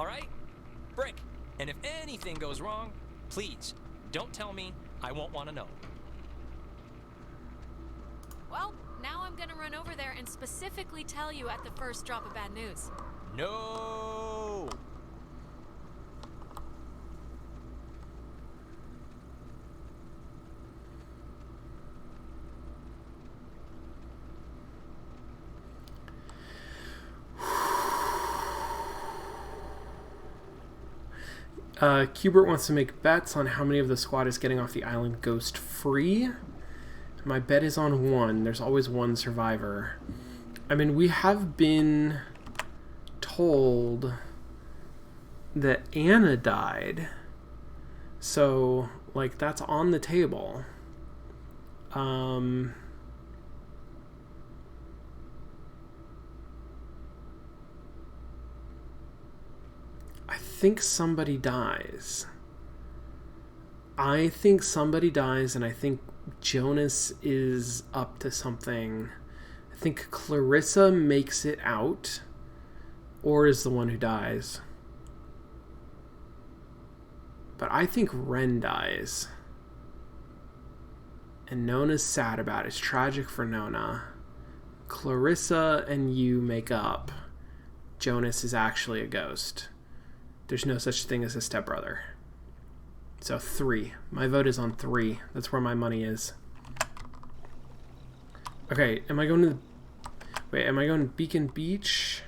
all right? Brick. And if anything goes wrong, please, don't tell me. I won't want to know. Well, now I'm gonna run over there and specifically tell you at the first drop of bad news. No! Cubert wants to make bets on how many of the squad is getting off the island ghost free. My bet is on 1. There's always one survivor. I mean, we have been told that Anna died. So, like, that's on the table. I think somebody dies. I think somebody dies, and I think Jonas is up to something. I think Clarissa makes it out, or is the one who dies. But I think Ren dies. And Nona's sad about it. It's tragic for Nona. Clarissa and you make up. Jonas is actually a ghost. There's no such thing as a stepbrother. So 3. My vote is on 3. That's where my money is. Okay, am I going to the... Wait, am I going to Beacon Beach?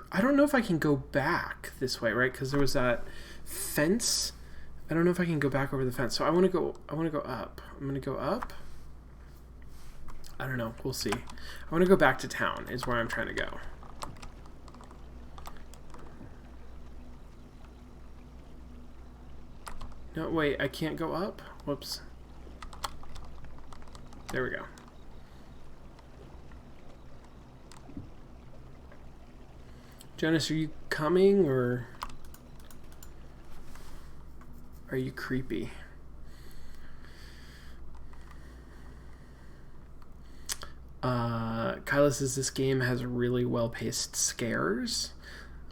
I don't know if I can go back this way, right? Because there was that fence. I don't know if I can go back over the fence. So I want to go up. I'm going to go up. I don't know. We'll see. I want to go back to town is where I'm trying to go. No, wait, I can't go up? Whoops. There we go. Jonas, are you coming, or are you creepy? Kyla says this game has really well-paced scares.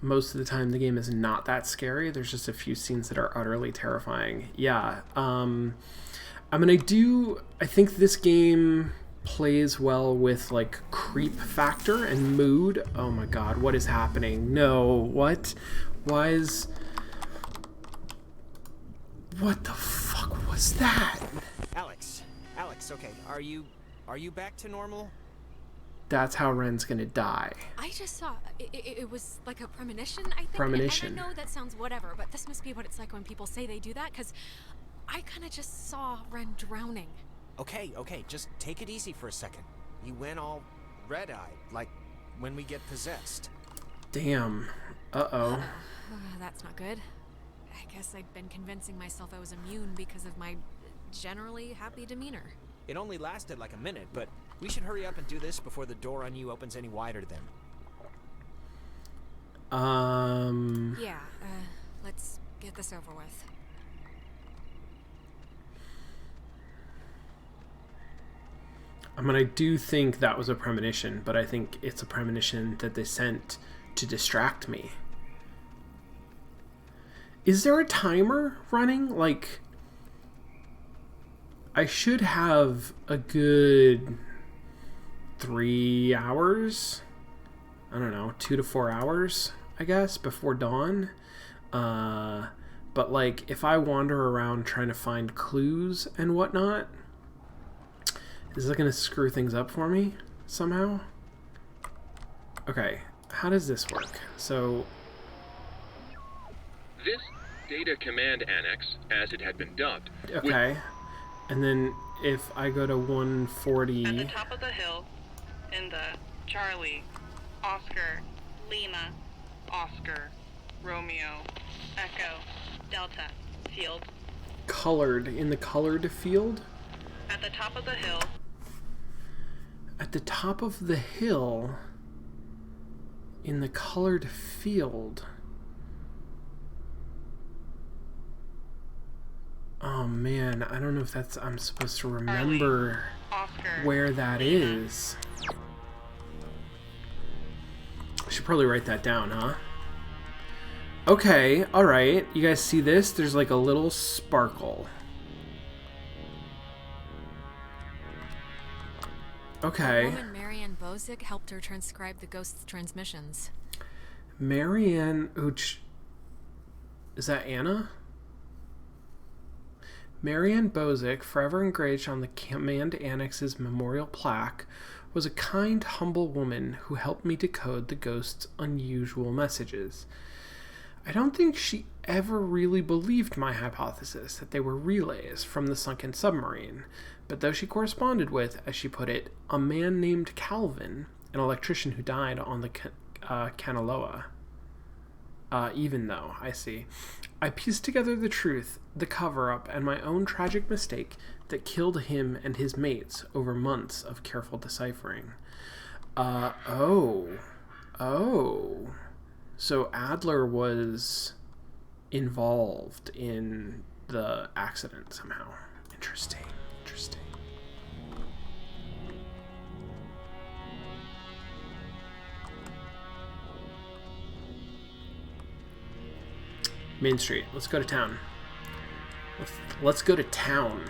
Most of the time the game is not that scary. There's just a few scenes that are utterly terrifying. Yeah. I think this game plays well with like creep factor and mood. Oh my god, what is happening? No, what? Why is... What the fuck was that? Alex, okay, are you back to normal? That's how Ren's gonna die. I just saw... It was like a premonition, I think. Premonition. And I know that sounds whatever, but this must be what it's like when people say they do that, because I kind of just saw Ren drowning. Okay, just take it easy for a second. You went all red-eyed, like when we get possessed. Damn. Uh-oh. That's not good. I guess I'd been convincing myself I was immune because of my generally happy demeanor. It only lasted like a minute, but we should hurry up and do this before the door on you opens any wider then. Yeah, let's get this over with. I mean, I do think that was a premonition, but I think it's a premonition that they sent to distract me. Is there a timer running? Like, I should have a good 3 hours. I don't know, 2 to 4 hours, I guess, before dawn. But like, if I wander around trying to find clues and whatnot, is it going to screw things up for me somehow? Okay, how does this work? So... This data command annex, as it had been dubbed... Okay, and then if I go to 140... At the top of the hill, in the Charlie, Oscar, Lima, Oscar, Romeo, Echo, Delta field. Colored, in the colored field? At the top of the hill. At the top of the hill, in the colored field. Oh man, I don't know if that's... I'm supposed to remember Oscar, where that Lima. is. should probably write that down, huh? Okay, alright. You guys see this? There's like a little sparkle. Okay. The woman Marianne Bozick helped her transcribe the ghost's transmissions. Marianne... Is that Anna? Marianne Bozick, forever engraved on the Command Annex's memorial plaque, was a kind, humble woman who helped me decode the ghost's unusual messages. I don't think she ever really believed my hypothesis that they were relays from the sunken submarine, but though she corresponded with, as she put it, a man named Calvin, an electrician who died on the Kanaloa. Even though, I see. I pieced together the truth, the cover-up, and my own tragic mistake that killed him and his mates over months of careful deciphering. Oh. So Adler was involved in the accident somehow. Interesting. Main Street. Let's go to town. Let's go to town.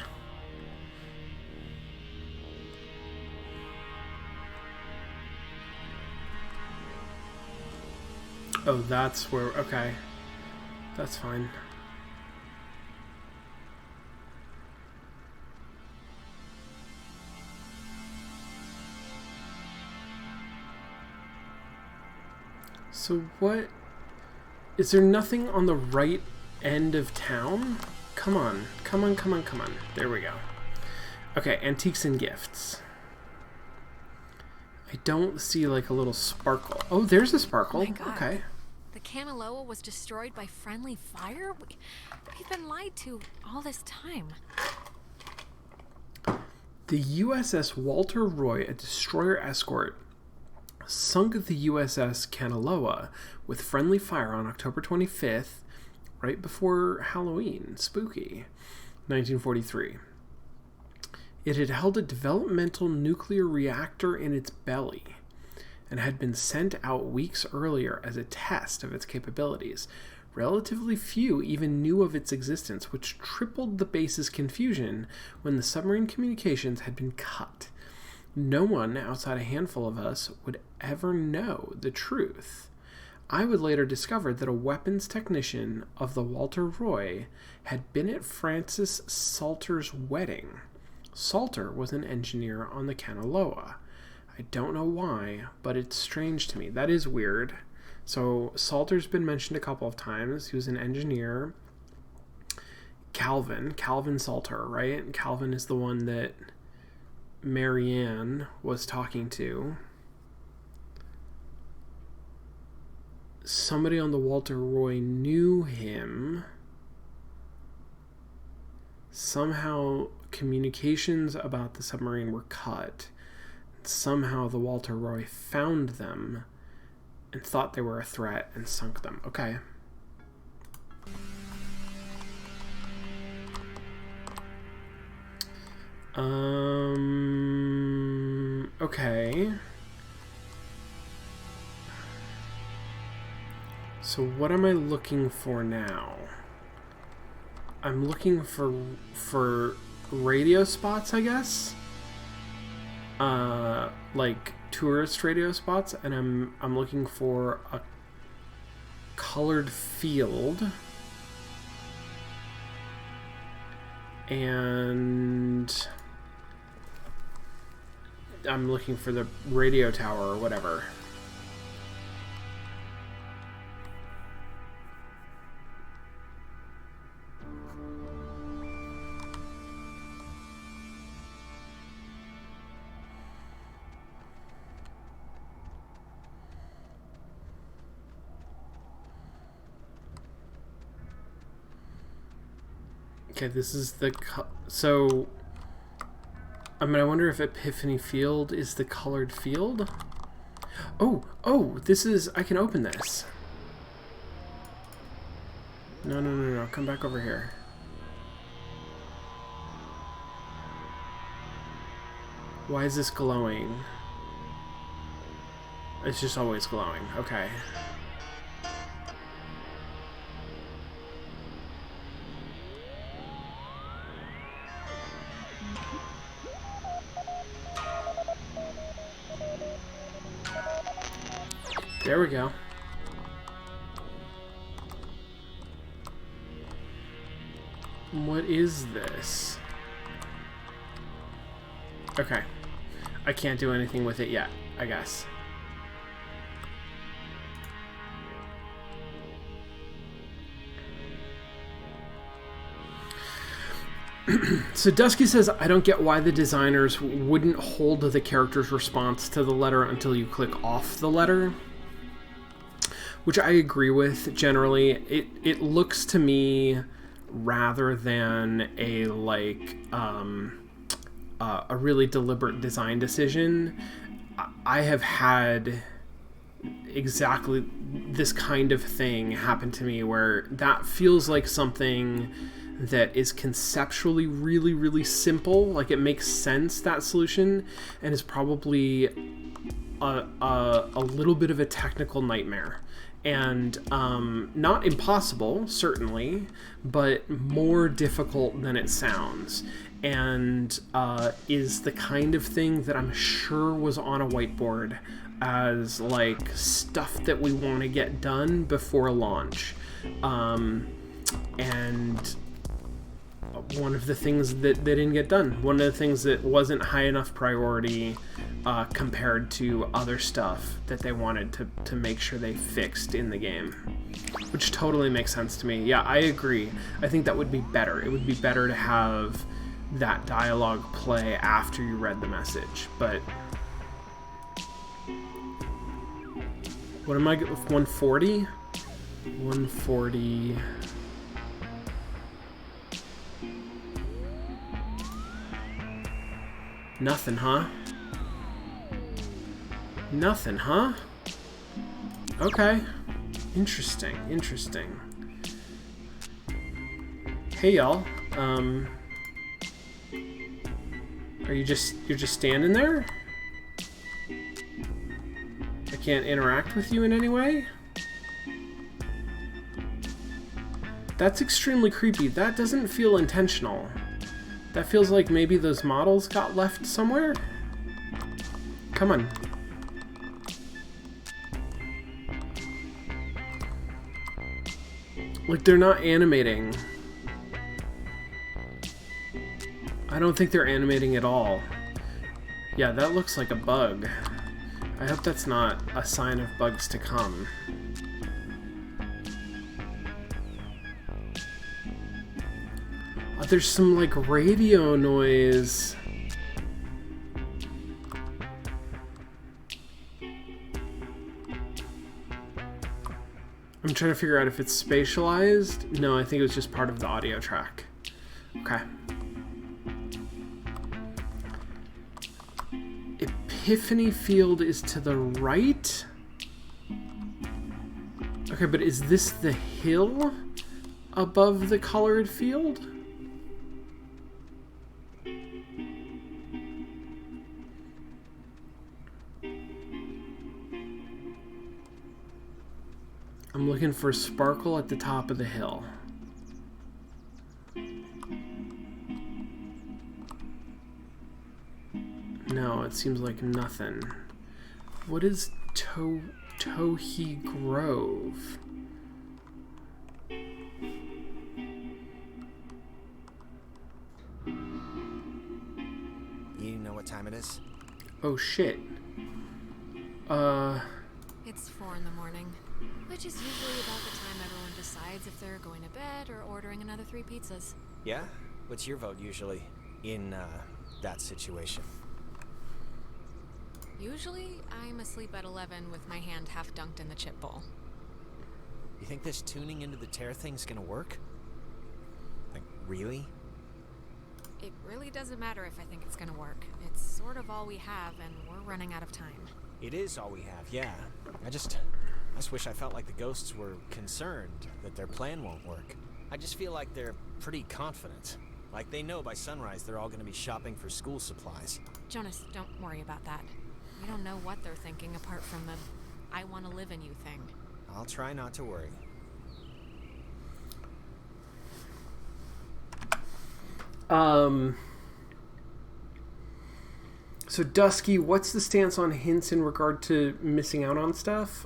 Oh, that's where... Okay. That's fine. So what... Is there nothing on the right end of town? Come on. There we go. Okay, antiques and gifts. I don't see like a little sparkle. Oh, there's a sparkle. Oh my God. Okay. The Kanaloa was destroyed by friendly fire? We've been lied to all this time. The USS Walter Roy, a destroyer escort, sunk the USS Kanaloa with friendly fire on October 25th, right before Halloween. Spooky. 1943. It had held a developmental nuclear reactor in its belly and had been sent out weeks earlier as a test of its capabilities. Relatively few even knew of its existence, which tripled the base's confusion when the submarine communications had been cut. No one outside a handful of us would ever know the truth. I would later discover that a weapons technician of the Walter Roy had been at Francis Salter's wedding. Salter was an engineer on the Kanaloa. I don't know why, but it's strange to me. That is weird. So Salter's been mentioned a couple of times. He was an engineer. Calvin Salter, right? Calvin is the one that Marianne was talking to. Somebody on the Walter Roy knew him. Somehow communications about the submarine were cut. Somehow the Walter Roy found them and thought they were a threat and sunk them. Okay. Okay. So what am I looking for now? I'm looking for radio spots, I guess. Like tourist radio spots, and I'm looking for a colored field. And I'm looking for the radio tower or whatever. Okay, this is the... So... I mean, I wonder if Epiphany Field is the colored field? Oh, this is... I can open this. No. Come back over here. Why is this glowing? It's just always glowing. Okay. There we go. What is this? Okay. I can't do anything with it yet, I guess. So Dusky says, I don't get why the designers wouldn't hold the character's response to the letter until you click off the letter. Which I agree with, generally. It looks to me, rather than a, like, a really deliberate design decision, I have had exactly this kind of thing happen to me, where that feels like something that is conceptually really, really simple. Like, it makes sense, that solution, and is probably a little bit of a technical nightmare. And not impossible, certainly, but more difficult than it sounds. And is the kind of thing that I'm sure was on a whiteboard as, like, stuff that we want to get done before launch. And one of the things that didn't get done. One of the things that wasn't high enough priority compared to other stuff that they wanted to make sure they fixed in the game. Which totally makes sense to me. Yeah, I agree. I think that would be better. It would be better to have that dialogue play after you read the message. But what am I, 140? 140... Nothing, huh? Nothing, huh? Okay. Interesting, interesting. Hey, y'all. You're just standing there? I can't interact with you in any way? That's extremely creepy. That doesn't feel intentional. That feels like maybe those models got left somewhere? Come on. Like, they're not animating. I don't think they're animating at all. Yeah, that looks like a bug. I hope that's not a sign of bugs to come. There's some, like, radio noise. I'm trying to figure out if it's spatialized. No, I think it was just part of the audio track. Okay. Epiphany Field is to the right? Okay, but is this the hill above the colored field? I'm looking for sparkle at the top of the hill. No, it seems like nothing. What is Tohi Grove? You know what time it is? Oh shit. It's 4 in the morning, which is usually about the time everyone decides if they're going to bed or ordering another 3 pizzas. Yeah? What's your vote usually in that situation? Usually, I'm asleep at 11 with my hand half dunked in the chip bowl. You think this tuning into the tear thing's gonna work? Like, really? It really doesn't matter if I think it's gonna work. It's sort of all we have, and we're running out of time. It is all we have, yeah. I just wish I felt like the ghosts were concerned that their plan won't work. I just feel like they're pretty confident. Like they know by sunrise they're all gonna be shopping for school supplies. Jonas, don't worry about that. We don't know what they're thinking apart from the I want to live in you thing. I'll try not to worry. So Dusky, what's the stance on hints in regard to missing out on stuff?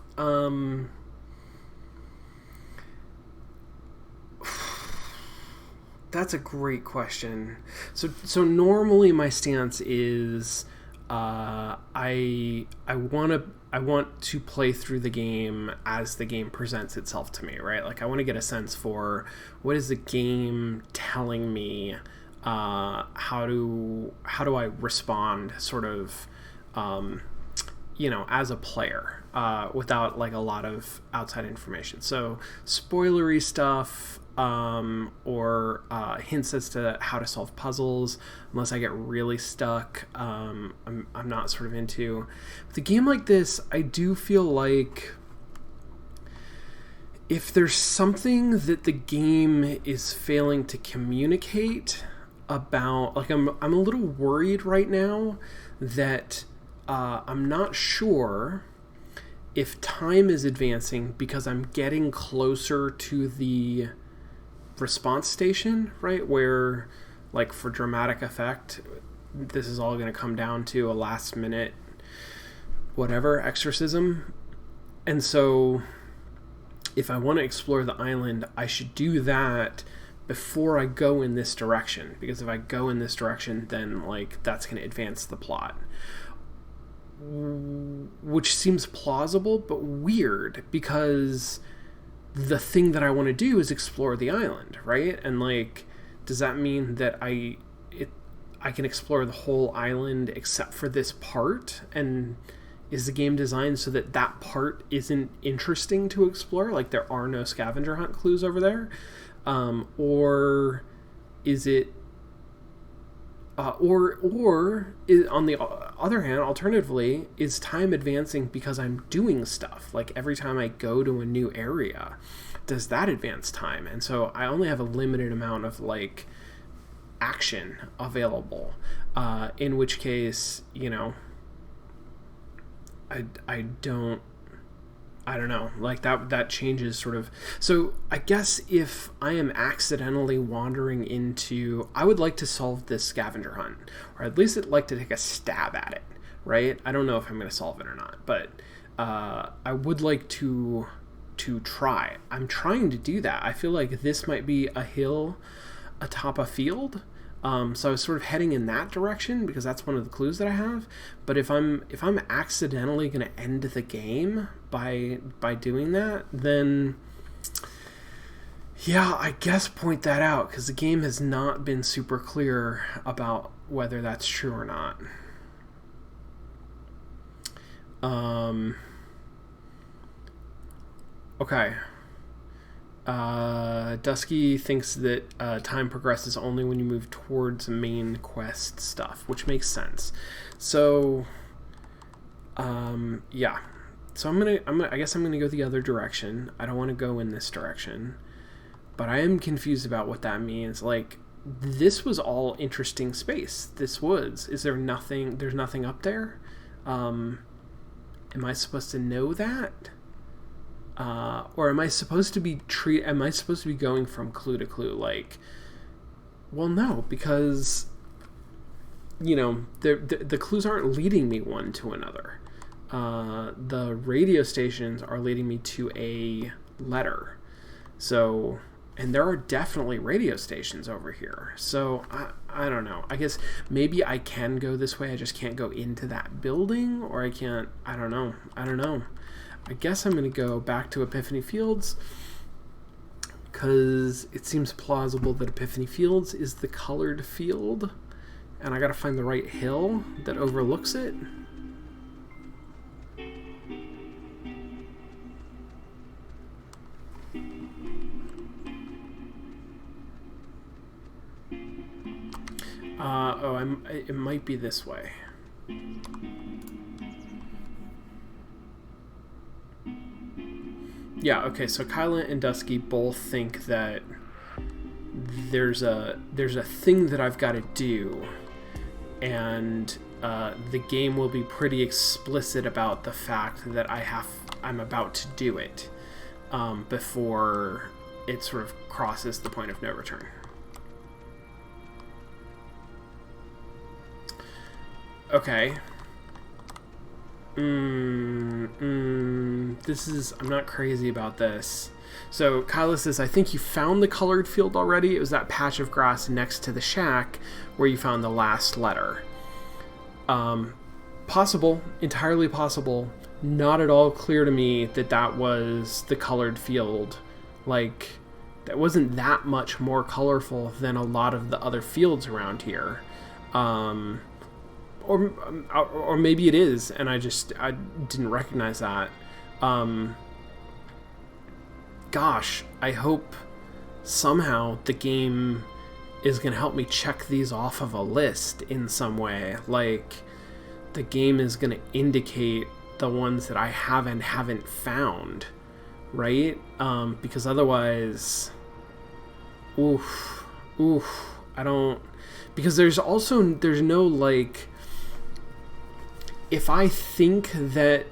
That's a great question. So normally my stance is I want to play through the game as the game presents itself to me, right? Like I want to get a sense for what is the game telling me, how do I respond sort of as a player, without like a lot of outside information. So spoilery stuff, or hints as to how to solve puzzles, unless I get really stuck, I'm not sort of into. With a game like this, I do feel like if there's something that the game is failing to communicate about, like I'm a little worried right now that I'm not sure if time is advancing because I'm getting closer to the response station, right, where like for dramatic effect this is all going to come down to a last minute whatever exorcism. And so if I want to explore the island, I should do that before I go in this direction, because if I go in this direction, then like that's going to advance the plot, which seems plausible but weird, because the thing that I want to do is explore the island, right? And like, does that mean that I can explore the whole island except for this part? And is the game designed so that that part isn't interesting to explore? Like there are no scavenger hunt clues over there? Or is it or is, on the other hand, alternatively, is time advancing because I'm doing stuff? Like every time I go to a new area, does that advance time? And so I only have a limited amount of like action available, in which case, I don't know, like that changes sort of. So I guess if I am accidentally wandering into, I would like to solve this scavenger hunt, or at least I'd like to take a stab at it, right? I don't know if I'm going to solve it or not, but I would like to try. I'm trying to do that. I feel like this might be a hill atop a field. So I was sort of heading in that direction because that's one of the clues that I have. But if I'm accidentally going to end the game by doing that, then yeah, I guess point that out, because the game has not been super clear about whether that's true or not. Okay. Dusky thinks that time progresses only when you move towards main quest stuff, which makes sense. So, yeah. So I guess I'm gonna go the other direction. I don't want to go in this direction, but I am confused about what that means. Like, this was all interesting space. This woods. Is there nothing? There's nothing up there. Am I supposed to know that? Or am I supposed to be going from clue to clue? Like, well, no, because the clues aren't leading me one to another. The radio stations are leading me to a letter. So, and there are definitely radio stations over here. So I don't know. I guess maybe I can go this way. I just can't go into that building, or I can't. I don't know. I guess I'm going to go back to Epiphany Fields, because it seems plausible that Epiphany Fields is the colored field, and I got to find the right hill that overlooks it. It might be this way. Yeah, okay, so Kyla and Dusky both think that there's a thing that I've got to do, and the game will be pretty explicit about the fact that I'm about to do it before it sort of crosses the point of no return. Okay. I'm not crazy about this. So Kyla says, I think you found the colored field already. It was that patch of grass next to the shack where you found the last letter. Possible, entirely possible. Not at all clear to me that that was the colored field. Like, that wasn't that much more colorful than a lot of the other fields around here. Or maybe it is, and I didn't recognize that. Gosh, I hope somehow the game is going to help me check these off of a list in some way. Like, the game is going to indicate the ones that I haven't found, right? Because otherwise, I don't... Because there's no, like... If I think that,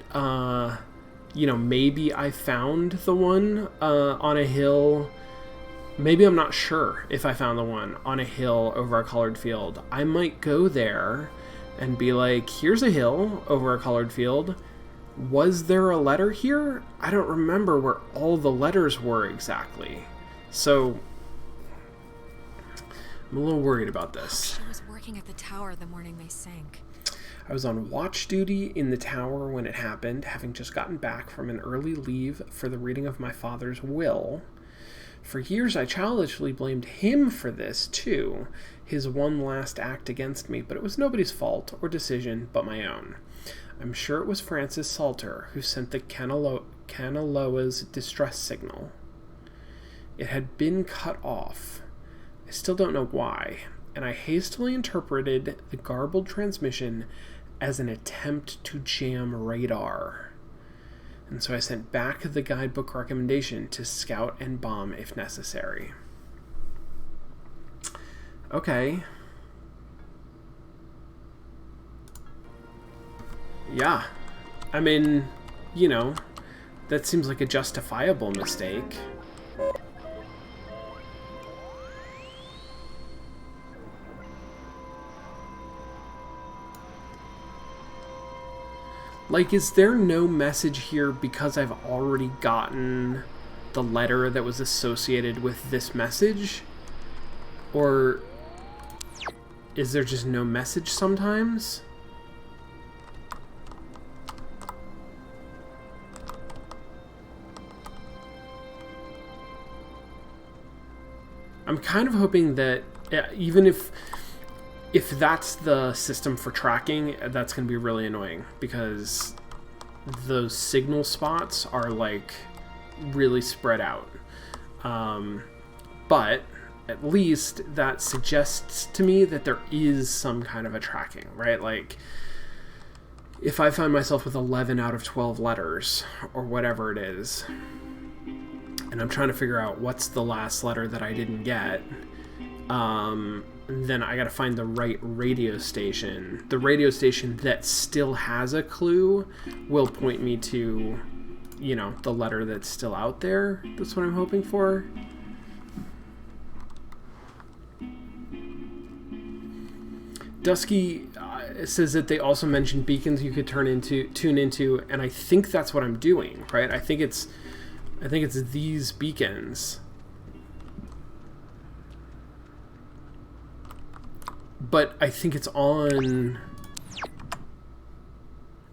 maybe I found the one on a hill, maybe I'm not sure if I found the one on a hill over a colored field. I might go there and be like, here's a hill over a colored field. Was there a letter here? I don't remember where all the letters were exactly. So, I'm a little worried about this. She was working at the tower the morning they sank. I was on watch duty in the tower when it happened, having just gotten back from an early leave for the reading of my father's will. For years I childishly blamed him for this, too, his one last act against me, but it was nobody's fault or decision but my own. I'm sure it was Francis Salter who sent the Kanaloa's distress signal. It had been cut off. I still don't know why, and I hastily interpreted the garbled transmission as an attempt to jam radar. And so I sent back the guidebook recommendation to scout and bomb if necessary. Okay. Yeah. I mean, that seems like a justifiable mistake. Like, is there no message here because I've already gotten the letter that was associated with this message? Or is there just no message sometimes? I'm kind of hoping that even if that's the system for tracking, that's going to be really annoying because those signal spots are like really spread out. But at least that suggests to me that there is some kind of a tracking, right? Like if I find myself with 11 out of 12 letters or whatever it is, and I'm trying to figure out what's the last letter that I didn't get, then I gotta find the right radio station. The radio station that still has a clue will point me to, the letter that's still out there. That's what I'm hoping for. Dusky says that they also mentioned beacons you could tune into, and I think that's what I'm doing, right? I think it's these beacons. But I think it's on,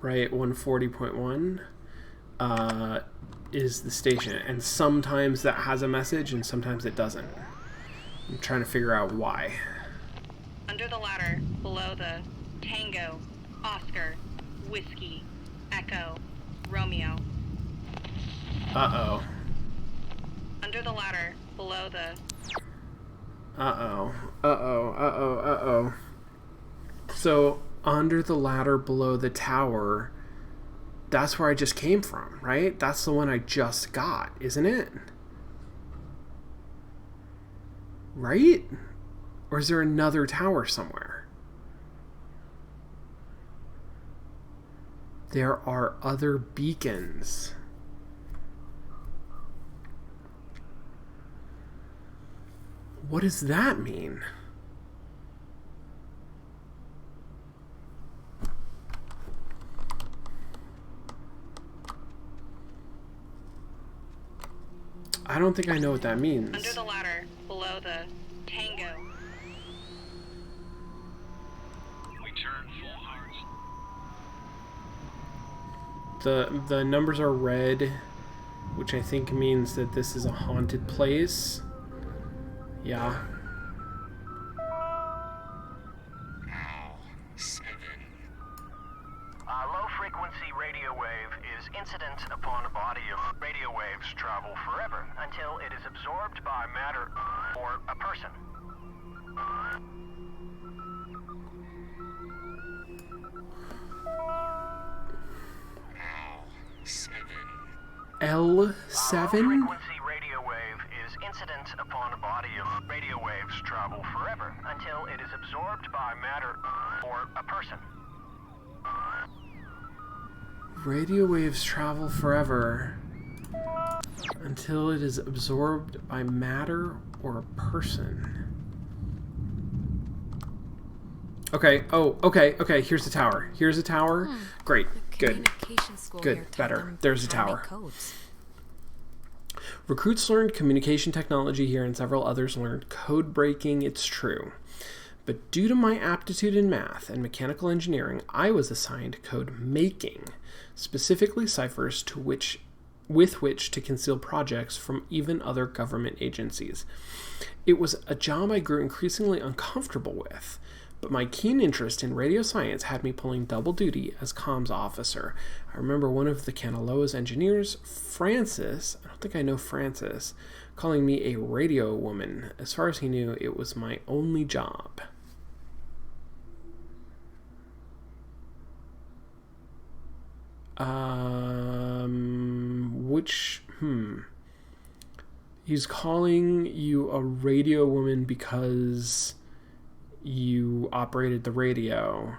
right, 140.1 is the station. And sometimes that has a message and sometimes it doesn't. I'm trying to figure out why. Under the ladder, below the Tango, Oscar, Whiskey, Echo, Romeo. Uh-oh. Under the ladder, below the... Uh-oh. So, under the ladder below the tower, that's where I just came from, right? That's the one I just got, isn't it? Right? Or is there another tower somewhere? There are other beacons. What does that mean? I don't think I know what that means. Under the ladder, below the Tango. We turn full hearts. The numbers are red, which I think means that this is a haunted place. Yeah. Low-frequency radio wave is incident upon a body of radio waves travel forever until it is absorbed by matter or a person. L7? Low-frequency radio wave is incident upon a body of radio waves travel forever until it is absorbed by matter or a person. Radio waves travel forever until it is absorbed by matter or a person. Okay, okay, here's the tower. Here's a tower. Great, The good. communication school Good, here taught better. them There's a how to make tower. codes. Recruits learned communication technology here and several others learned code breaking, it's true. But due to my aptitude in math and mechanical engineering, I was assigned code making, specifically ciphers with which to conceal projects from even other government agencies. It was a job I grew increasingly uncomfortable with, but my keen interest in radio science had me pulling double duty as comms officer. I remember one of the Kanaloa's engineers, Francis, I don't think I know Francis, calling me a radio woman. As far as he knew, it was my only job. He's calling you a radio woman because you operated the radio,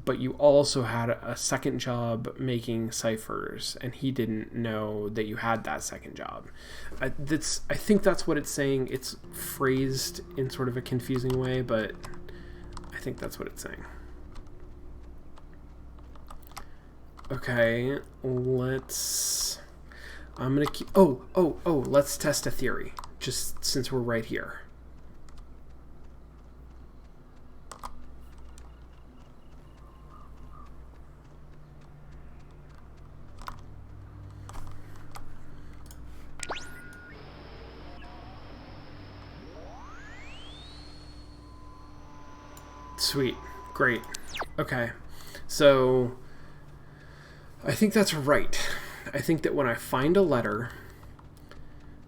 but you also had a second job making ciphers, and he didn't know that you had that second job. I think that's what it's saying. It's phrased in sort of a confusing way, but I think that's what it's saying. Okay, I'm gonna keep... let's test a theory, just since we're right here. Sweet. Great. Okay. So, I think that's right. I think that when I find a letter,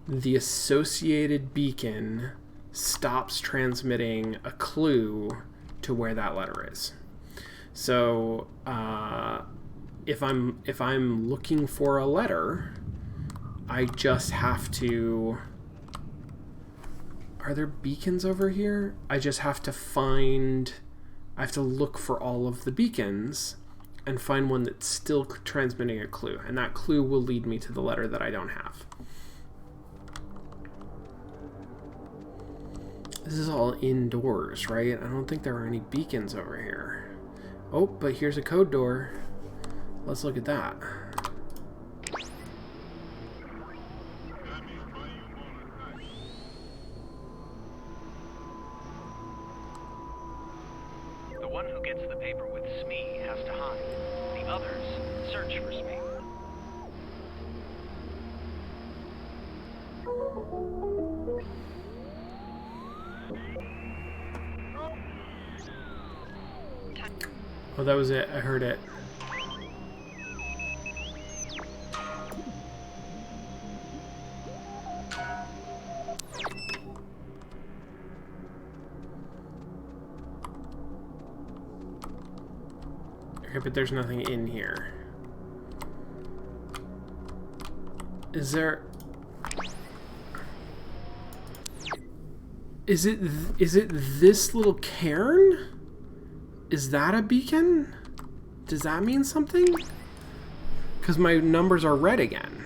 the associated beacon stops transmitting a clue to where that letter is. So, if I'm looking for a letter, I just have to... Are there beacons over here? I just have to find... I have to look for all of the beacons and find one that's still transmitting a clue. And that clue will lead me to the letter that I don't have. This is all indoors, right? I don't think there are any beacons over here. Oh, but here's a code door. Let's look at that. The one who gets the paper with Smee has to hide. The others search for Smee. Oh, that was it. I heard it. Okay, but there's nothing in here. Is there... Is it this little cairn? Is that a beacon? Does that mean something? Because my numbers are red again.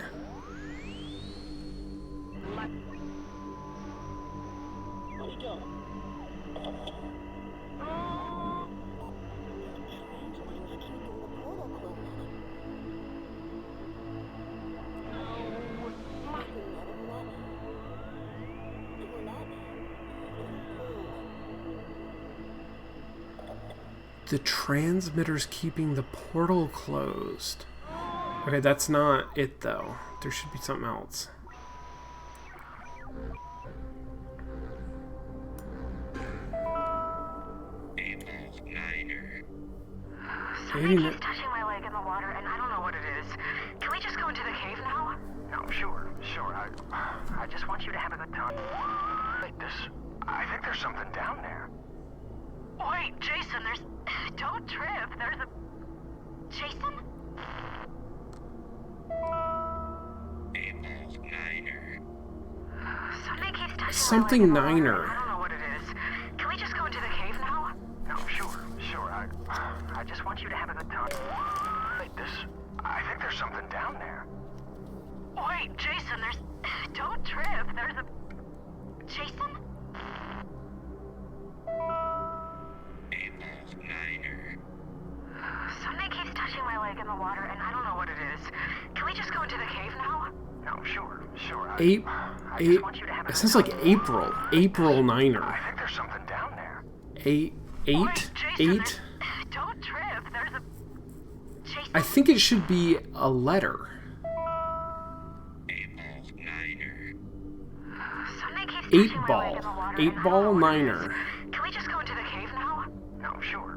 The transmitter's keeping the portal closed. Okay, that's not it though. There should be something else. Something keeps touching my leg in the water, and I don't know what it is. Can we just go into the cave now? No, sure. I just want you to have a good time. Wait, I think there's something down there. Wait, Jason, don't trip. There's a... Jason? Something keeps touching my leg in the water, and I don't know what it is. Can we just go into the cave now? No, sure. I just want you to have a good time. Wait, I think there's something down there. Wait, Jason, don't trip. There's a... Jason? Something keeps touching my leg in the water, and I don't know what it is. Can we just go into the cave now? No, sure. I just want you to have a It sounds like April. April Niner. I think there's something down there. Eight? Wait, Jason, 8? Don't trip. There's a... Jason? I think it should be a letter. Something keeps 8 touching my ball. leg in the water, 8 and I ball don't know what it Niner. is. Can we just go into the cave now? No, sure.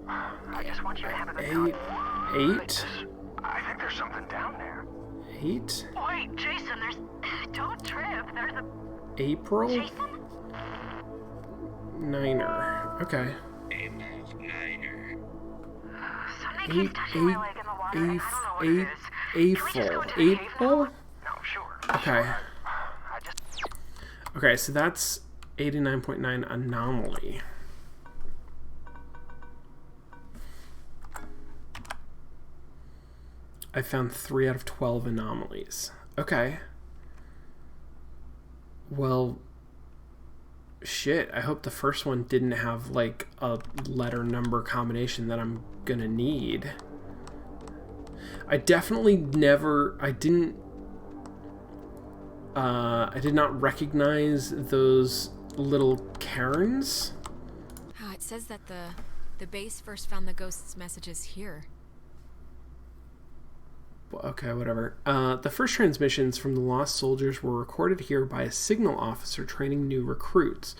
I just want you to have a good time. 8? I think there's something down there. 8? Wait, Jason, don't trip. There's a... April? Jason? Niner. Okay. Something keeps touching my leg in the water, and I don't know what it is. Can we just go into the cave now? April? No, sure. Okay. I just... Okay, so that's 89.9 anomaly. I found 3 out of 12 anomalies. Okay. Well, shit. I hope the first one didn't have, like, a letter number combination that I'm gonna need. I definitely never... I did not recognize those little cairns. Oh, it says that the base first found the ghost's messages here. Okay, whatever. The first transmissions from the lost soldiers were recorded here by a signal officer training new recruits.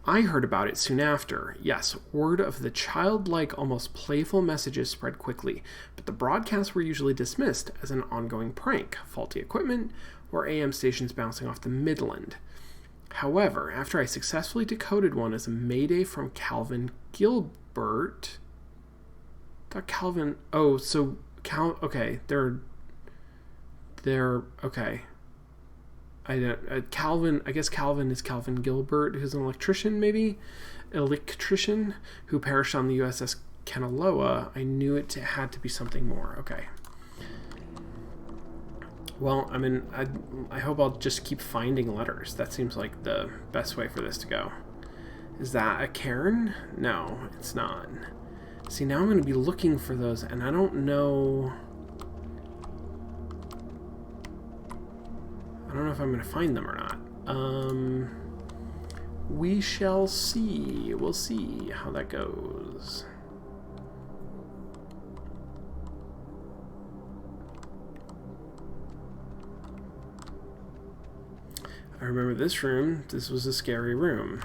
I heard about it soon after. Yes, word of the childlike, almost playful messages spread quickly, but the broadcasts were usually dismissed as an ongoing prank, faulty equipment, or AM stations bouncing off the Midland. However, after I successfully decoded one as a mayday from Calvin Gilbert... I thought Calvin... Oh, so... okay, they're okay. Calvin, I guess Calvin is Calvin Gilbert, who's an electrician, maybe? Electrician, who perished on the USS Kanaloa. I knew it had to be something more. Okay. Well, I mean, I hope I'll just keep finding letters. That seems like the best way for this to go. Is that a cairn? No, it's not. See, now I'm going to be looking for those, and I don't know... I don't know if I'm going to find them or not. We shall see. We'll see how that goes. I remember this room. This was a scary room.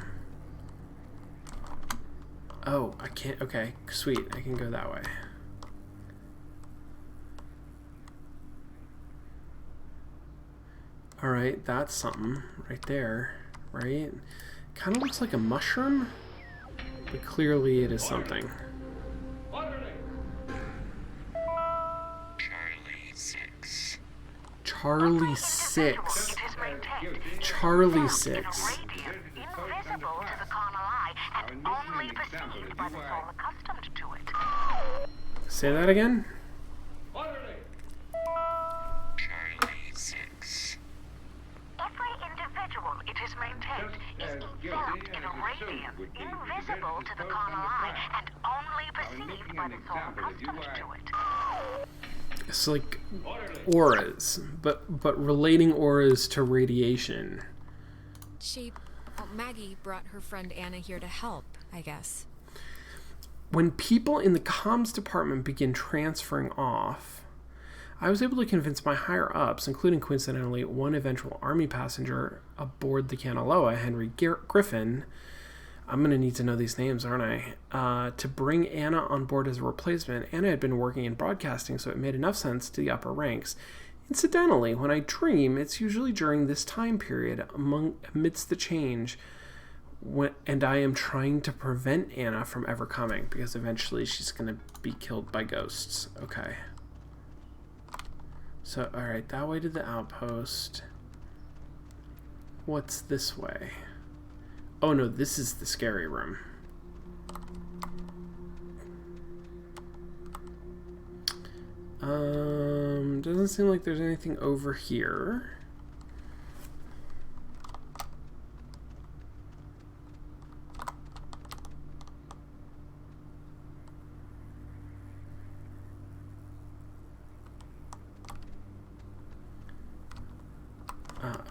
Oh, I can't... Okay, sweet. I can go that way. Alright, that's something right there, right? Kind of looks like a mushroom, but clearly it is something. Charlie 6. Charlie 6. Invisible to the carnal eye and only perceived by the soul accustomed to it. Say that again? Every individual it is maintained is enveloped in a radiance invisible to the common eye and only perceived by the soul accustomed to it. It's like auras, but relating auras to radiation. Maggie brought her friend Anna here to help, I guess. When people in the comms department begin transferring off, I was able to convince my higher-ups, including coincidentally one eventual Army passenger aboard the Kanaloa, Henry Griffin, I'm going to need to know these names, aren't I? To bring Anna on board as a replacement. Anna had been working in broadcasting, so it made enough sense to the upper ranks. Incidentally, when I dream, it's usually during this time period, amidst the change, and I am trying to prevent Anna from ever coming, because eventually she's going to be killed by ghosts. Okay. So, alright, that way to the outpost. What's this way? Oh no, this is the scary room. Doesn't seem like there's anything over here.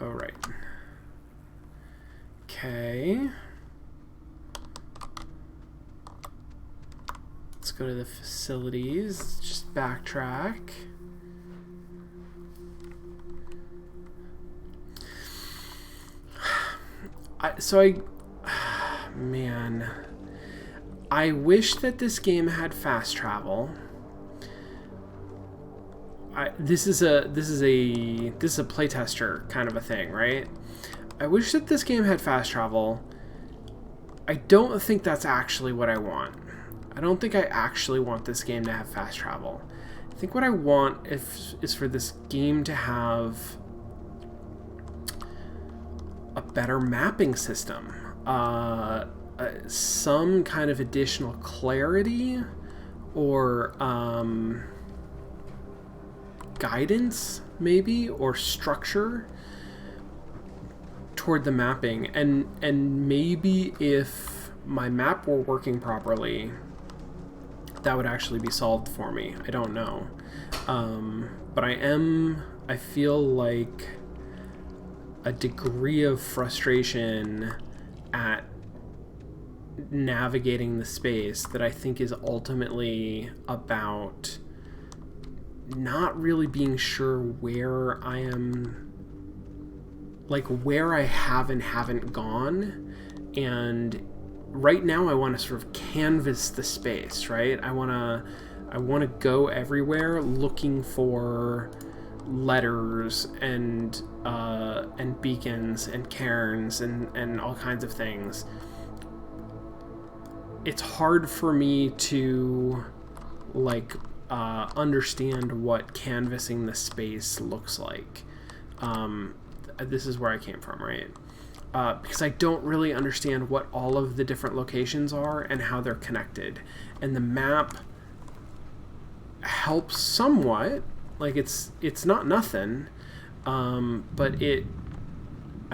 Oh, right. Okay. Let's go to the facilities. Let's just backtrack. Man, I wish that this game had fast travel. This is a playtester kind of a thing, right? I wish that this game had fast travel. I don't think that's actually what I want. I don't think I actually want this game to have fast travel. I think what I want is for this game to have a better mapping system. Some kind of additional clarity or guidance, maybe, or structure toward the mapping, and maybe if my map were working properly, that would actually be solved for me. I don't know, but I feel like a degree of frustration at navigating the space that I think is ultimately about not really being sure where I am, like where I have and haven't gone. And right now I want to sort of canvas the space, right? I want to go everywhere looking for letters and beacons and cairns and all kinds of things. It's hard for me to understand what canvassing the space looks like. This is where I came from, right? Because I don't really understand what all of the different locations are and how they're connected. And the map helps somewhat. Like, it's not nothing, but I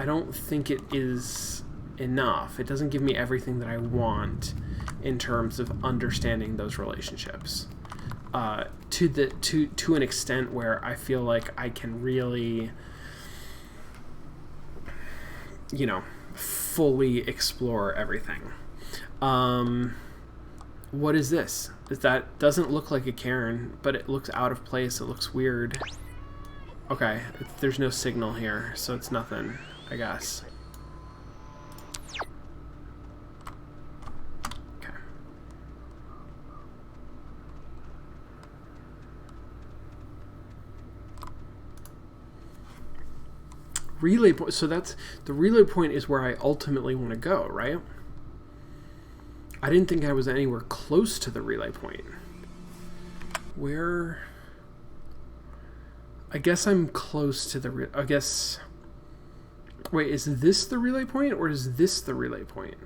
don't think it is enough. It doesn't give me everything that I want in terms of understanding those relationships. To an extent where I feel like I can really, fully explore everything. What is this? That doesn't look like a cairn, but it looks out of place. It looks weird. Okay, there's no signal here, so it's nothing, I guess. Okay. Relay point. So that's the relay point is where I ultimately want to go, right? I didn't think I was anywhere close to the relay point. Where? I guess I'm close to the I guess. Wait, is this the relay point or is this the relay point?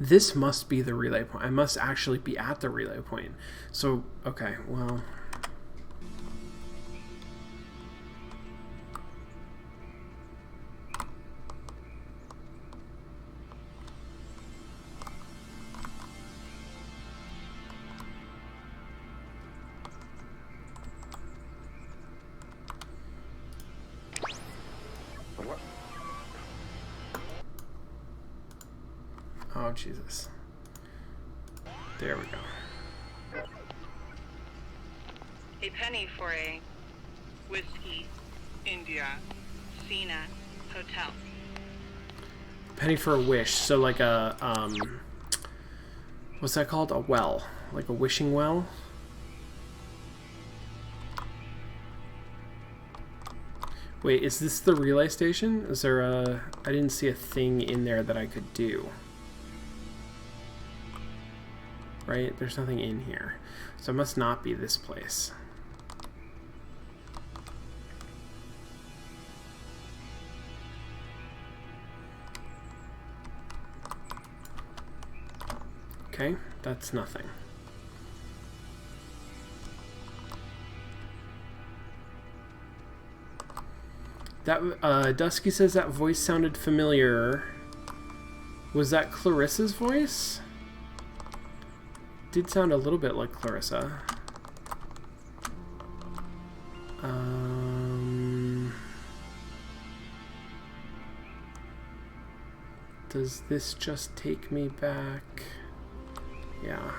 This must be the relay point. I must actually be at the relay point. So, okay, well... Oh, Jesus. There we go. A penny for a Whiskey India Cena Hotel. Penny for a wish. So like a, what's that called? A well. Like a wishing well? Wait, is this the relay station? Is there a... I didn't see a thing in there that I could do. Right? There's nothing in here. So it must not be this place. Okay, that's nothing. That, Dusky says that voice sounded familiar. Was that Clarissa's voice? Did sound a little bit like Clarissa. Does this just take me back? Yeah.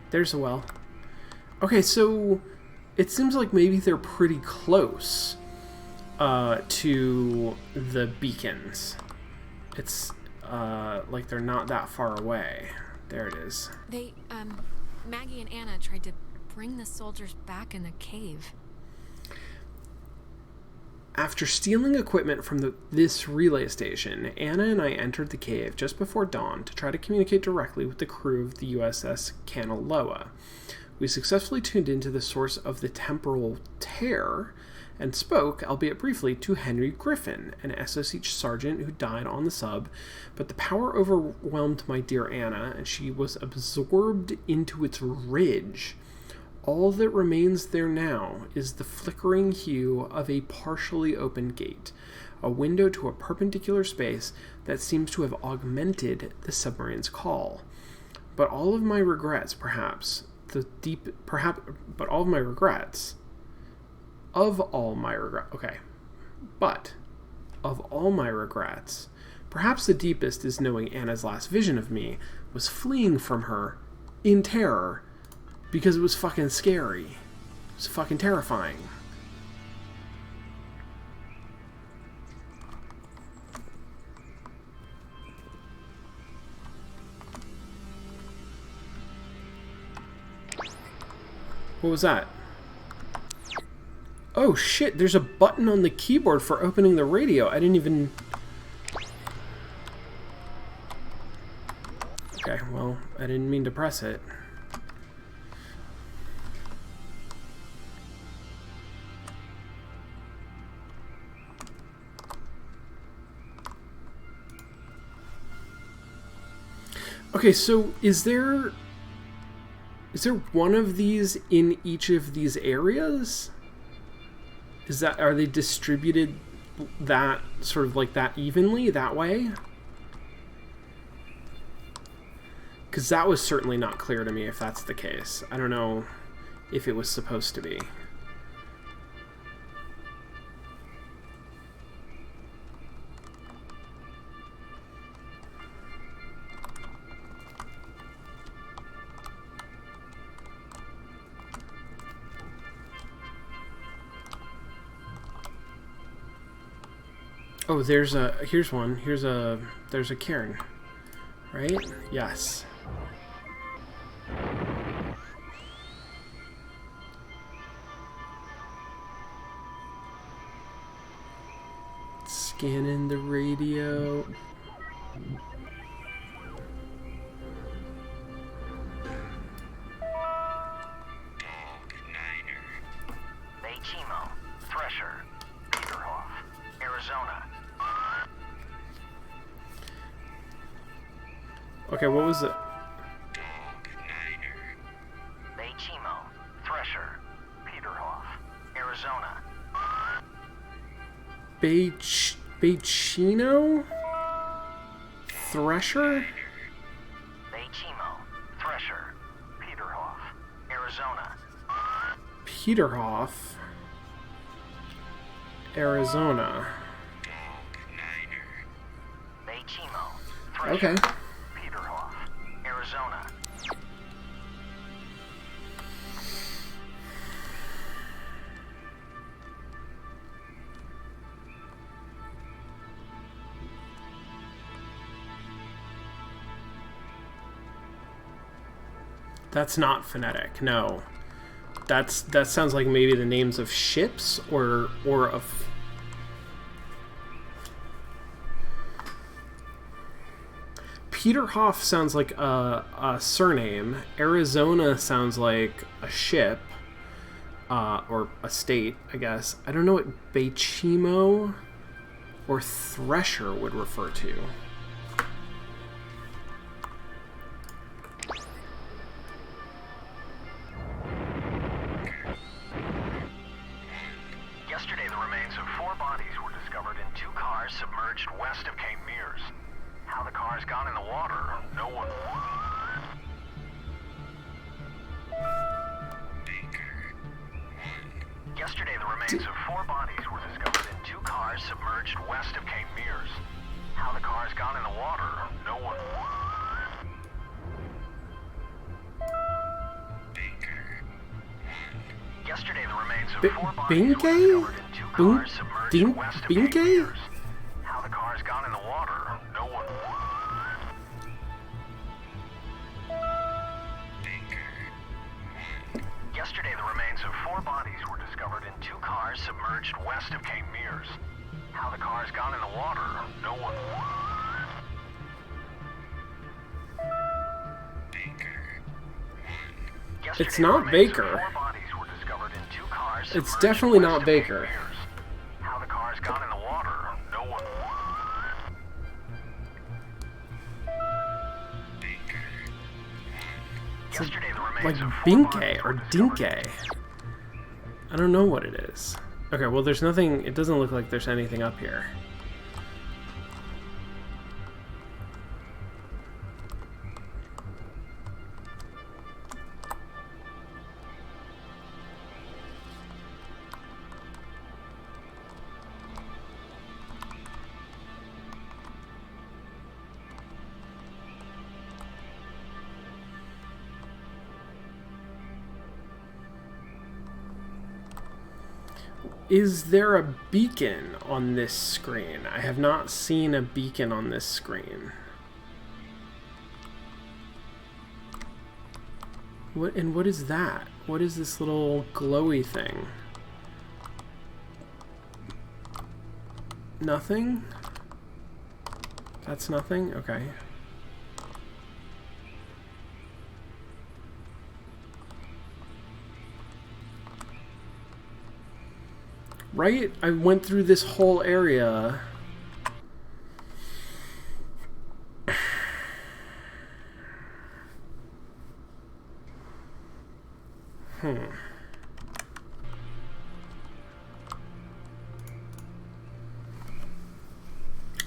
There's a well. Okay, so it seems like maybe they're pretty close to the beacons. It's like they're not that far away. There it is. They, Maggie and Anna tried to bring the soldiers back in the cave. After stealing equipment from this relay station, Anna and I entered the cave just before dawn to try to communicate directly with the crew of the USS Kanaloa. We successfully tuned into the source of the temporal tear and spoke, albeit briefly, to Henry Griffin, an SSH sergeant who died on the sub, but the power overwhelmed my dear Anna, and she was absorbed into its ridge. All that remains there now is the flickering hue of a partially open gate, a window to a perpendicular space that seems to have augmented the submarine's call. But all of my regrets, perhaps, but all of my regrets, perhaps the deepest is knowing Anna's last vision of me was fleeing from her in terror because it was fucking scary. It was fucking terrifying. What was that? Oh shit, there's a button on the keyboard for opening the radio. I didn't even... Okay, well, I didn't mean to press it. Okay, so is there one of these in each of these areas? Are they distributed that sort of like that evenly that way? Because that was certainly not clear to me if that's the case. I don't know if it was supposed to be. Oh, here's one. There's a cairn. Right? Yes. Scanning the radio. Bay Chemo, Thresher, Peterhoff, Arizona. Okay, what was it? Baychimo, Thresher, Peterhoff, Arizona. Baychino? Thresher? Baychimo, Thresher, Peterhoff, Arizona. Peterhoff, Arizona. Baychimo, Thresher, Okay. Peterhoff, Arizona. That's not phonetic. No. That sounds like maybe the names of ships or of. Peterhoff sounds like a surname. Arizona sounds like a ship, or a state, I guess. I don't know what Baychimo or Thresher would refer to. Yesterday, the remains of 4 bodies were discovered in 2 cars submerged west of Cape Mears. How the cars got in the water, no one. Yesterday, the remains of 4 bodies were discovered in 2 cars submerged west of Cape Mears. How the cars got in the water, no one. Yesterday, the remains of 4 bodies were discovered in 2 cars submerged west of Cape Mears. How the cars got in the water, no one. Yesterday, the remains of 4 bodies were discovered in 2 cars submerged west of Cape Mears. How the cars got in the water, no one. It's not Baker. It's definitely not Baker. How the cars got in the water, no one. It's like Binke or Dinke. I don't know what it is. Okay, well there's nothing, it doesn't look like there's anything up here. Is there a beacon on this screen? I have not seen a beacon on this screen. What is that? What is this little glowy thing? Nothing? That's nothing? Okay. Right? I went through this whole area. I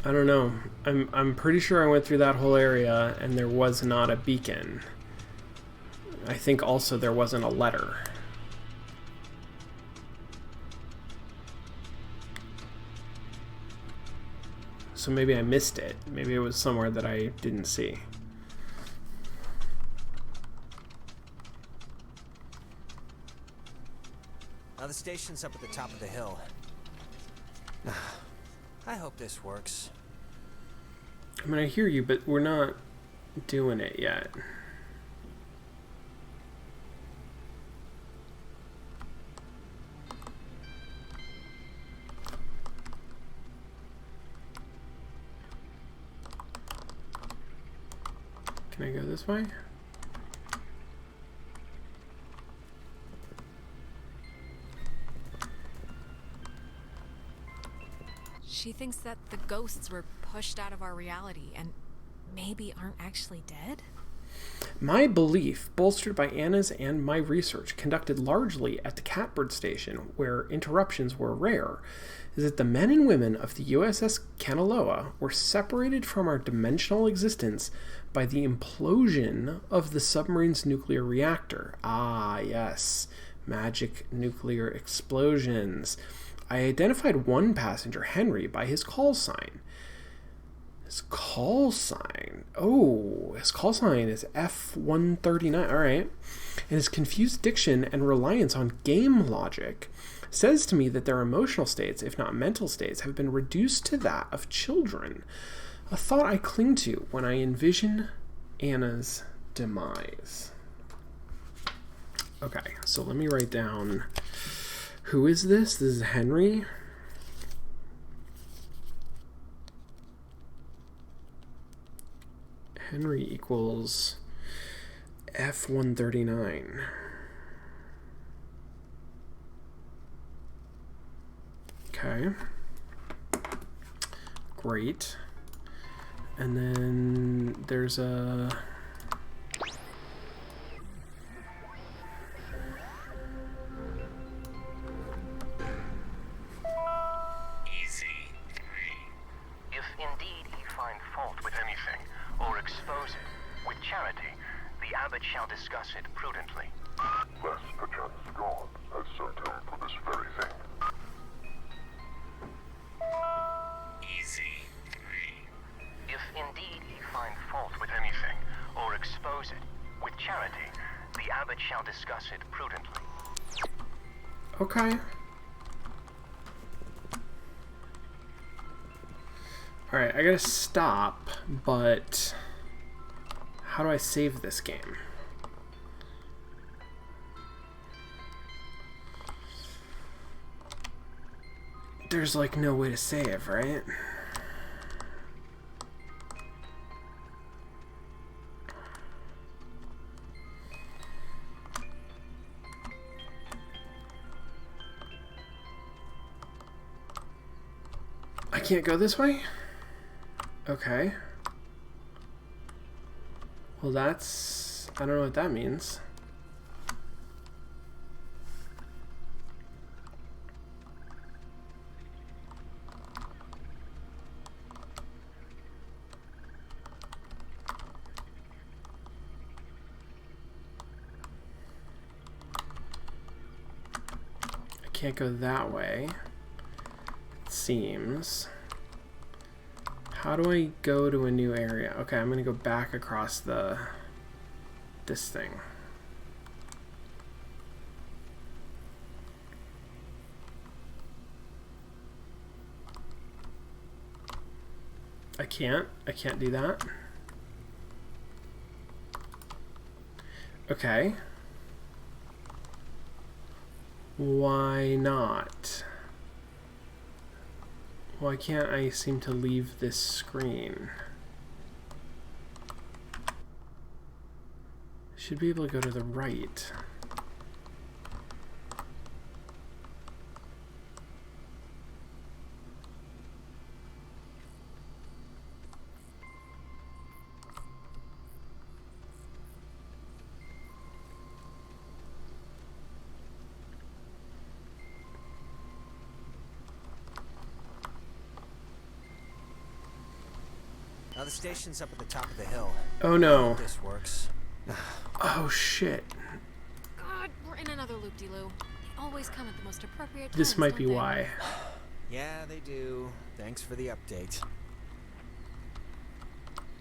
don't know. I'm pretty sure I went through that whole area and there was not a beacon. I think also there wasn't a letter. So maybe I missed it. Maybe it was somewhere that I didn't see. Now the station's up at the top of the hill. I hope this works. I mean, I hear you, but we're not doing it yet. Can I go this way? She thinks that the ghosts were pushed out of our reality, and maybe aren't actually dead? My belief, bolstered by Anna's and my research conducted largely at the Catbird Station, where interruptions were rare, is that the men and women of the USS Kanaloa were separated from our dimensional existence by the implosion of the submarine's nuclear reactor. Ah, yes, magic nuclear explosions. I identified one passenger, Henry, by his call sign. His call sign. Oh, his call sign is F139. All right. And his confused diction and reliance on game logic says to me that their emotional states, if not mental states, have been reduced to that of children. A thought I cling to when I envision Anna's demise. Okay, so let me write down, who is this? This is Henry. Henry equals F139. Okay. Great. And then there's a... If indeed he find fault with anything, or expose it, with charity, the abbot shall discuss it prudently. Lest perchance God has sent him for this very thing. If indeed he find fault with anything, or expose it, with charity, the abbot shall discuss it prudently. Okay. Alright, I gotta stop, but how do I save this game? There's like no way to save, right? I can't go this way? Okay. Well, that's... I don't know what that means. I can't go that way. It seems. How do I go to a new area? Okay, I'm gonna go back across this thing. I can't do that. Okay. Why not? Why can't I seem to leave this screen? Should be able to go to the right. Now the station's up at the top of the hill. Oh no. This works. Oh shit. God, we're in another loop-de-loo. They always come at the most appropriate times, This might be don't they? why. Yeah, they do. Thanks for the update.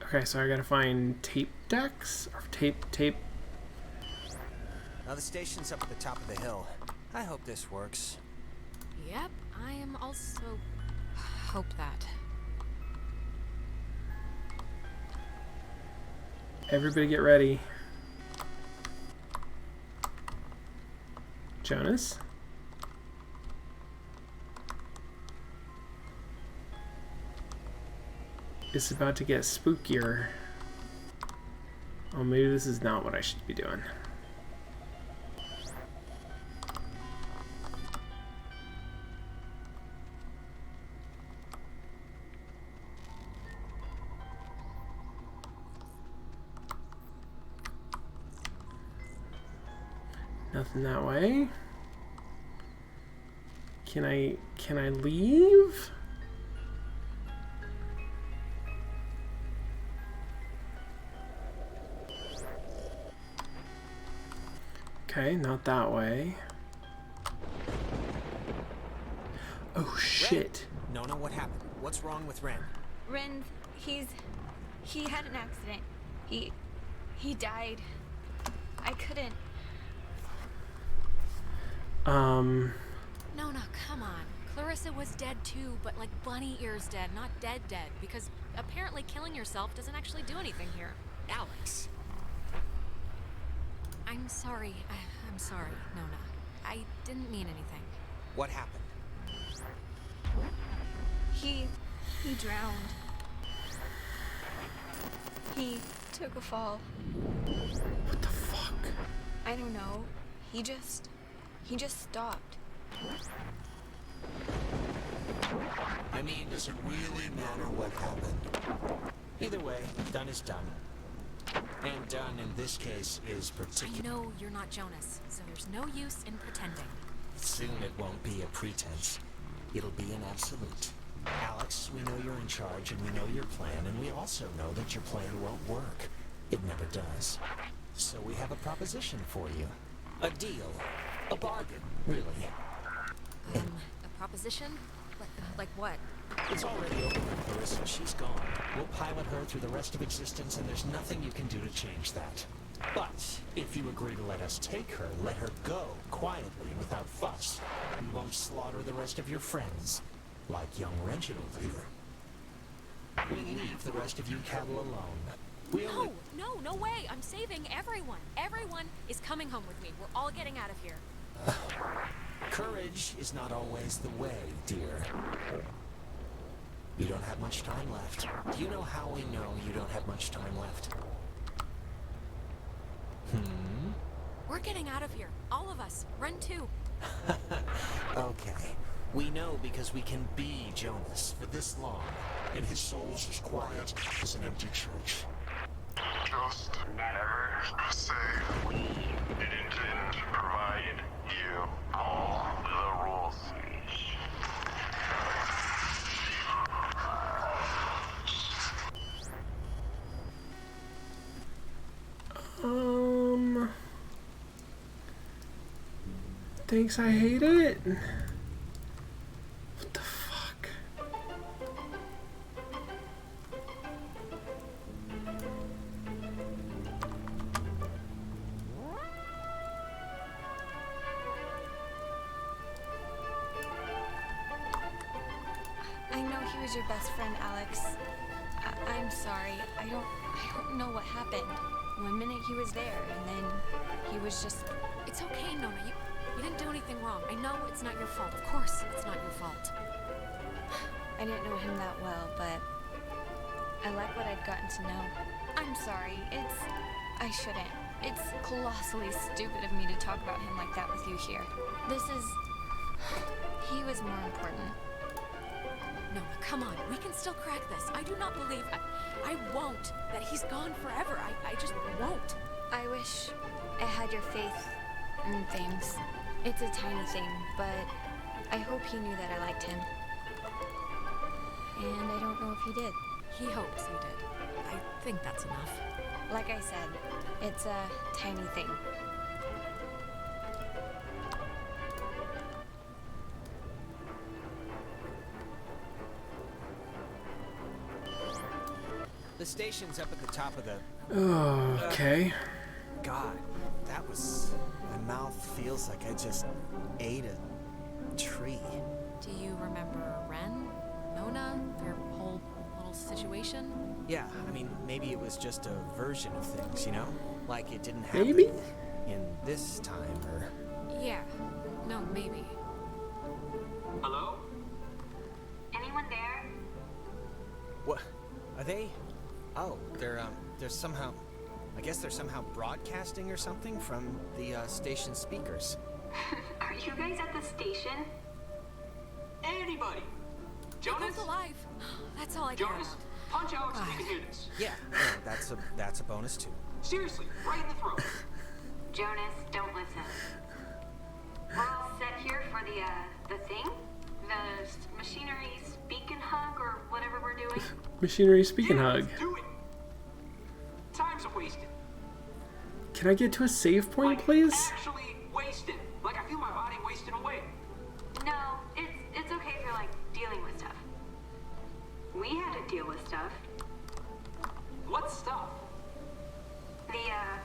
Okay, so I gotta find tape decks? Or tape... Now the station's up at the top of the hill. I hope this works. Yep, I am also... hope that. Everybody get ready. Jonas? It's about to get spookier. Oh, maybe this is not what I should be doing. Nothing that way. Can I leave? Okay, not that way. Oh shit. Nona, what happened? What's wrong with Ren? Ren, he had an accident. He died. I couldn't. No, come on. Clarissa was dead too, but like bunny ears dead, not dead, because apparently killing yourself doesn't actually do anything here. Alex. I'm sorry. I'm sorry, Nona. I didn't mean anything. What happened? He drowned. He took a fall. What the fuck? I don't know. He just stopped. I mean, does it really matter what happened? Either way, done is done. And done in this case is I particular. know you're not Jonas, so there's no use in pretending. Soon it won't be a pretense. It'll be an absolute. Alex, we know you're in charge and we know your plan, and we also know that your plan won't work. It never does. So we have a proposition for you. A deal. A bargain, really. A proposition? Like what? It's already over for Clarissa. She's gone. We'll pilot her through the rest of existence, and there's nothing you can do to change that. But if you agree to let us take her, let her go, quietly, without fuss. We won't slaughter the rest of your friends, like young Reginald here. We leave the rest of you cattle alone. We only... No way! I'm saving everyone! Everyone is coming home with me. We're all getting out of here. Courage is not always the way, dear. You don't have much time left. Do you know how we know you don't have much time left? We're getting out of here. All of us. Run too. Okay. We know because we can be Jonas for this long, and his soul's as quiet as an empty church. Just never say we didn't provide you all the rules. Thanks, I hate it. What the fuck? I know he was your best friend, Alex. I'm sorry. I don't know what happened. One minute he was there, and then he was just... It's okay, Nona. You didn't do anything wrong. I know it's not your fault. Of course it's not your fault. I didn't know him that well, but I like what I'd gotten to know. I'm sorry. I shouldn't. It's colossally stupid of me to talk about him like that with you here. He was more important. Nona, come on. We can still crack this. I do not believe... I won't. That he's gone forever. I just won't. I wish I had your faith in things. It's a tiny thing, but I hope he knew that I liked him. And I don't know if he did. He hopes you did. I think that's enough. Like I said, it's a tiny thing. The station's up at the top of the... Oh, okay. God, that was... My mouth feels like I just ate a tree. Do you remember Ren? Nona? Their whole little situation? Yeah, I mean, maybe it was just a version of things, you know? Like it didn't happen Maybe? in this time, or... Yeah. No, maybe. Hello? Anyone there? What? Are they... Oh, they're somehow... I guess they're somehow broadcasting or something from the, station speakers. Are you guys at the station? Anybody? Jonas? He's alive. That's all I care Jonas? about. Punch out so we can hear this. Yeah, that's a bonus too. Seriously, right in the throat. Jonas, don't listen. Machinery speak and Yeah, hug. let's do it. Time's wasted. Can I get to a save point, please? Actually wasted. Like I feel my body wasting away. No, it's okay if you're like dealing with stuff. We had to deal with stuff. What stuff?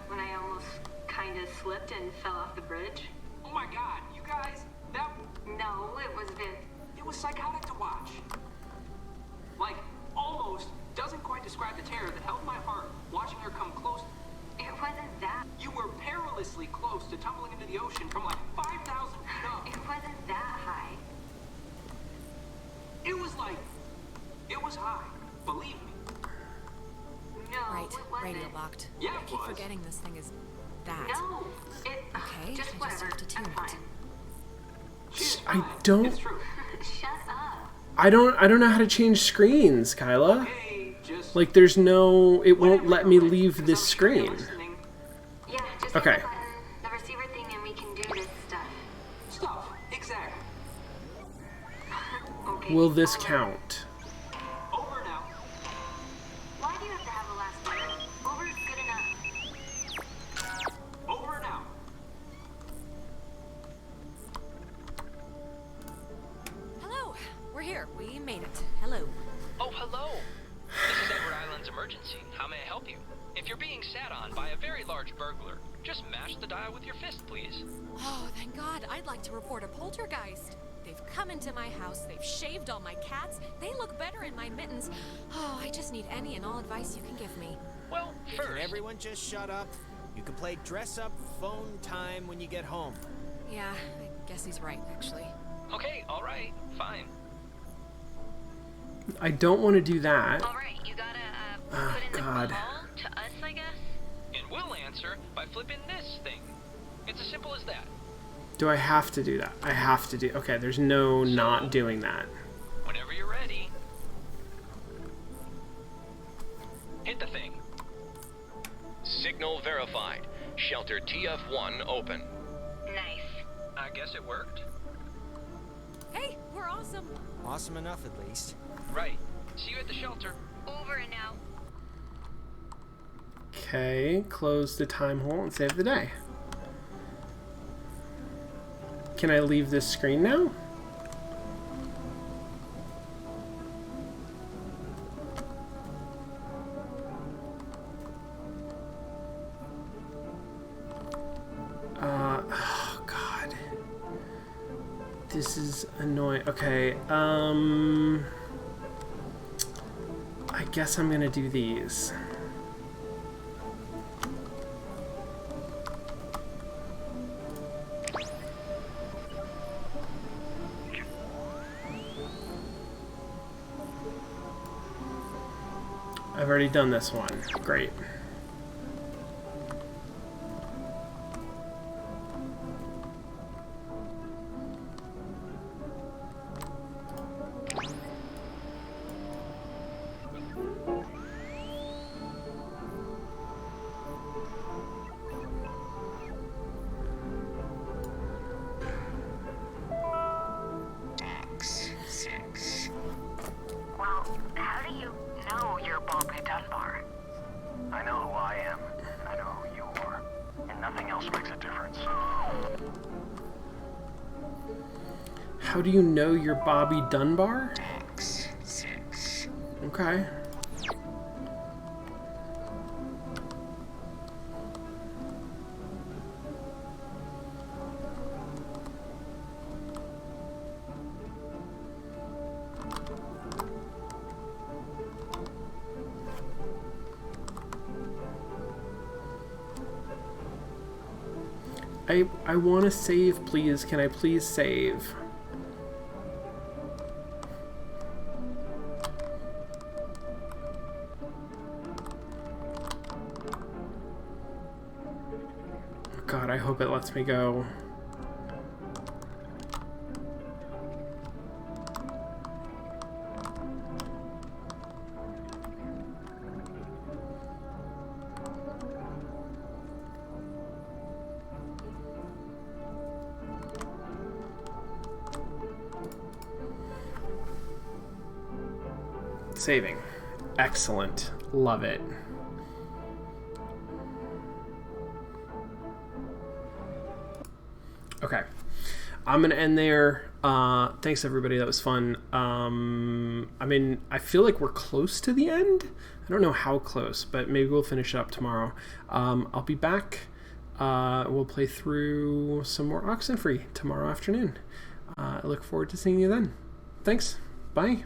When I almost kind of slipped and fell off the bridge. Oh my god, you guys, that... No, it was Viv. It was psychotic to watch. Like, almost doesn't quite describe the terror that held my heart watching her come close. It wasn't that. You were perilously close to tumbling into the ocean from like 5,000 feet up. It wasn't that high. It was like... It was high. Believe me. No, Right, it wasn't. radio locked. Yeah, I it keep was. forgetting this thing is that. No, it... Okay, just I just whatever. have to tune I'm it. fine. She's I fine. don't- It's true. Shut up. I don't know how to change screens, Kyla. Hey, just... Like, there's no... It won't whenever let you're me ready, leave 'cause this I'm sure you're screen. listening. Yeah, just Okay. hit the button, the receiver thing, and we can do this stuff. Stuff. Exactly. Okay. Will this over. count? Over now. Why do you have to have a last word? Over is good enough. Over now. Hello, we're here. We made it. Hello. Oh, hello. This is Edward Island's emergency. How may I help you? If you're being sat on by a very large burglar, just mash the dial with your fist, please. Oh, thank God. I'd like to report a poltergeist. They've come into my house. They've shaved all my cats. They look better in my mittens. Oh, I just need any and all advice you can give me. Well, Can first, everyone just shut up? You can play dress up phone time when you get home. Yeah, I guess he's right, actually. okay, all right, fine. I don't want to do that. All right, you gotta Oh, put in God. the call to us, I guess. And we'll answer by flipping this thing. It's as simple as that. Do I have to do that? I have to do... Okay, there's no not doing that. Whenever you're ready. Hit the thing. Signal verified. Shelter TF1 open. Nice. I guess it worked. Hey, we're awesome. Awesome enough, at least. Right. See you at the shelter. Over and out. Okay, close the time hole and save the day. Can I leave this screen now? Oh God. This is annoying. Okay, I guess I'm gonna do these. I've already done this one. Great. Well, how do you know you're Bobby Dunbar? I know who I am, and I know who you are, and nothing else makes a difference. How do you know you're Bobby Dunbar? Okay. I want to save, please. Can I please save? God, I hope it lets me go. Saving. excellent. Love it. Okay. I'm going to end there. Thanks, everybody. That was fun. I mean, I feel like we're close to the end. I don't know how close, but maybe we'll finish up tomorrow. I'll be back. We'll play through some more Oxenfree tomorrow afternoon. I look forward to seeing you then. Thanks. Bye.